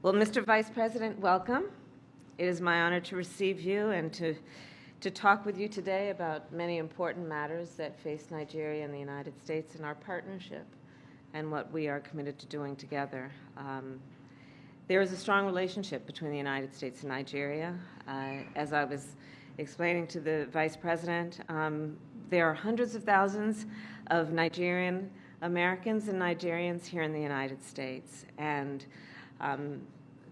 Well, Mr. Vice President, welcome. It is my honor to receive you and to talk with you today about many important matters that face Nigeria and the United States in our partnership and what we are committed to doing together. There is a strong relationship between the United States and Nigeria. As I was explaining to the Vice President, there are hundreds of thousands of Nigerian Americans and Nigerians here in the United States, and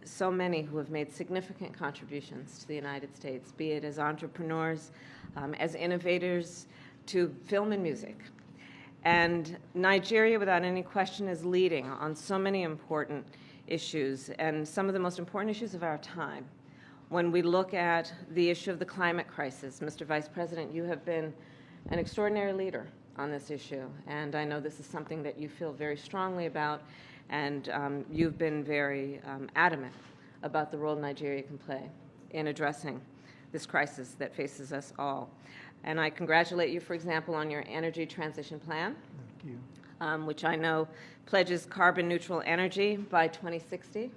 so many who have made significant contributions to the United States, be it as entrepreneurs, as innovators, to film and music. And Nigeria, without any question, is leading on so many important issues, and some of the most important issues of our time. When we look at the issue of the climate crisis, Mr. Vice President, you have been an extraordinary leader on this issue, and I know this is something that you feel very strongly about, and you've been very adamant about the role Nigeria can play in addressing this crisis that faces us all. And I congratulate you, for example, on your energy transition plan. Thank you. Which I know pledges carbon neutral energy by 2060.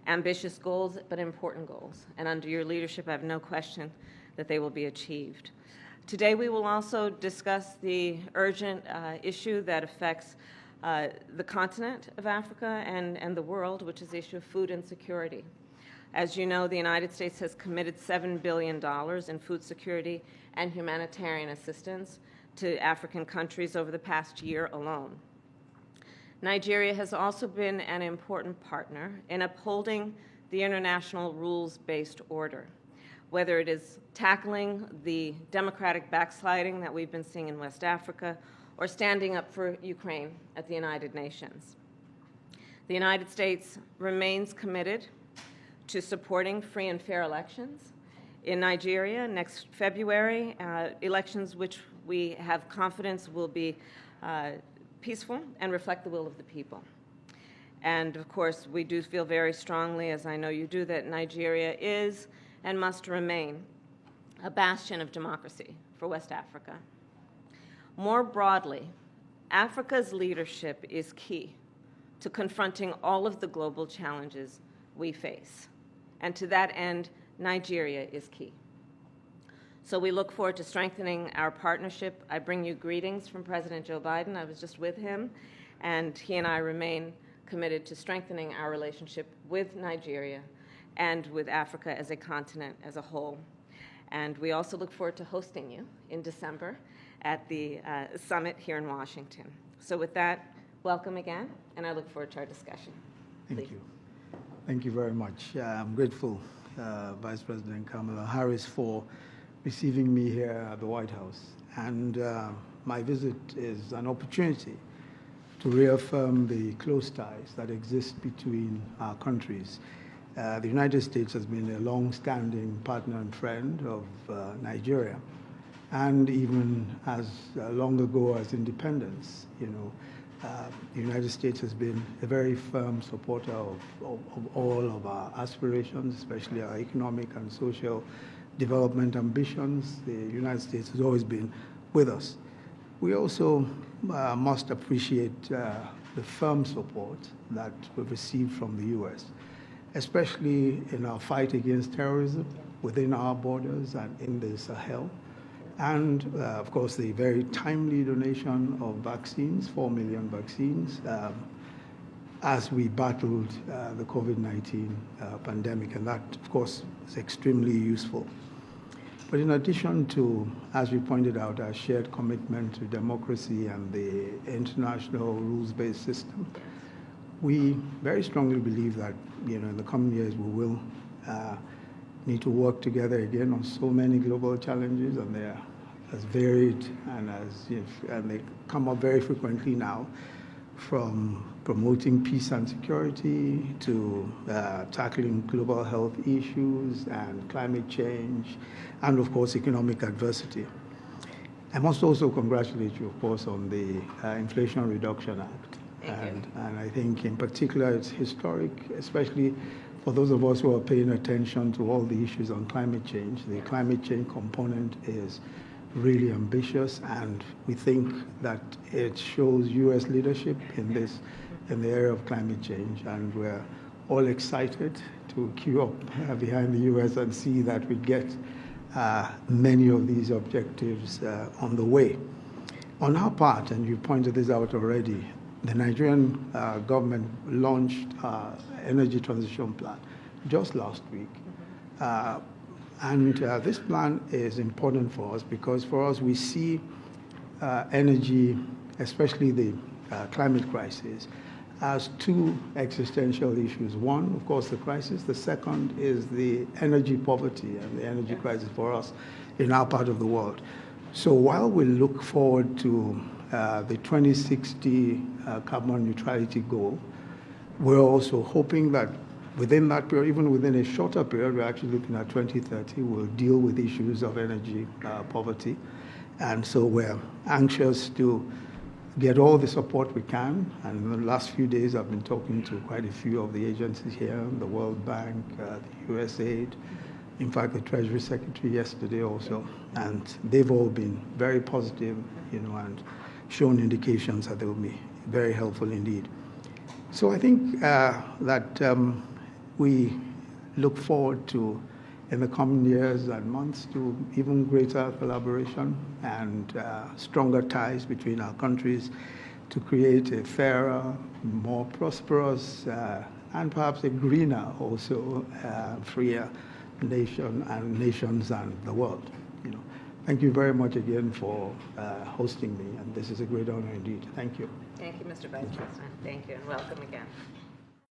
Ambitious goals, but important goals. And under your leadership, I have no question that they will be achieved. Today, we will also discuss the urgent issue that affects the continent of Africa and the world, which is the issue of food insecurity. As you know, the United States has committed $7 billion in food security and humanitarian assistance to African countries over the past year alone. Nigeria has also been an important partner in upholding the international rules-based order, whether it is tackling the democratic backsliding that we've been seeing in West Africa or standing up for Ukraine at the United Nations. The United States remains committed to supporting free and fair elections in Nigeria next February, elections which we have confidence will be peaceful and reflect the will of the people. And of course, we do feel very strongly, as I know you do, that Nigeria is and must remain a bastion of democracy for West Africa. More broadly, Africa's leadership is key to confronting all of the global challenges we face. And to that end, Nigeria is key. So we look forward to strengthening our partnership. I bring you greetings from President Joe Biden. I was just with him, and he and I remain committed to strengthening our relationship with Nigeria and with Africa as a continent as a whole. And we also look forward to hosting you in December at the summit here in Washington. So with that, welcome again, and I look forward to our discussion. Thank you. Thank you very much. I'm grateful, Vice President Kamala Harris, for receiving me here at the White House. And my visit is an opportunity to reaffirm the close ties that exist between our countries. The United States has been a long-standing partner and friend of Nigeria, and even as long ago as independence, the United States has been a very firm supporter of all of our aspirations, especially our economic and social development ambitions. The United States has always been with us. We also must appreciate the firm support that we've received from the U.S., especially in our fight against terrorism within our borders and in the Sahel. And, of course, the very timely donation of vaccines, 4 million vaccines, as we battled the COVID-19 pandemic. And that, of course, is extremely useful. But in addition to, as we pointed out, our shared commitment to democracy and the international rules-based system, we very strongly believe that, in the coming years we will need to work together again on so many global challenges, and they are as varied and and they come up very frequently now, from promoting peace and security to tackling global health issues and climate change, and of course economic adversity. I must also congratulate you, of course, on the Inflation Reduction Act. And I think in particular it's historic, especially for those of us who are paying attention to all the issues on climate change. The climate change component is really ambitious, and we think that it shows U.S. leadership in the area of climate change, and we're all excited to queue up behind the U.S. and see that we get many of these objectives on the way. On our part, and you pointed this out already, the Nigerian government launched energy transition plan just last week. And this plan is important for us because for us we see energy, especially the climate crisis, as two existential issues. One, of course, the crisis. The second is the energy poverty and the energy crisis for us in our part of the world. So while we look forward to the 2060 carbon neutrality goal, we're also hoping that within that period, even within a shorter period, we're actually looking at 2030, we'll deal with issues of energy poverty. And so we're anxious to get all the support we can. And in the last few days, I've been talking to quite a few of the agencies here, the World Bank, the USAID, in fact, the Treasury Secretary yesterday also. And they've all been very positive, and shown indications that they will be very helpful indeed. So I think that we look forward to, in the coming years and months, to even greater collaboration and stronger ties between our countries to create a fairer, more prosperous, and perhaps a greener also, freer nation and nations and the world. Thank you very much again for hosting me, and this is a great honor indeed. Thank you. Thank you, Mr. Vice President. Thank you, and welcome again.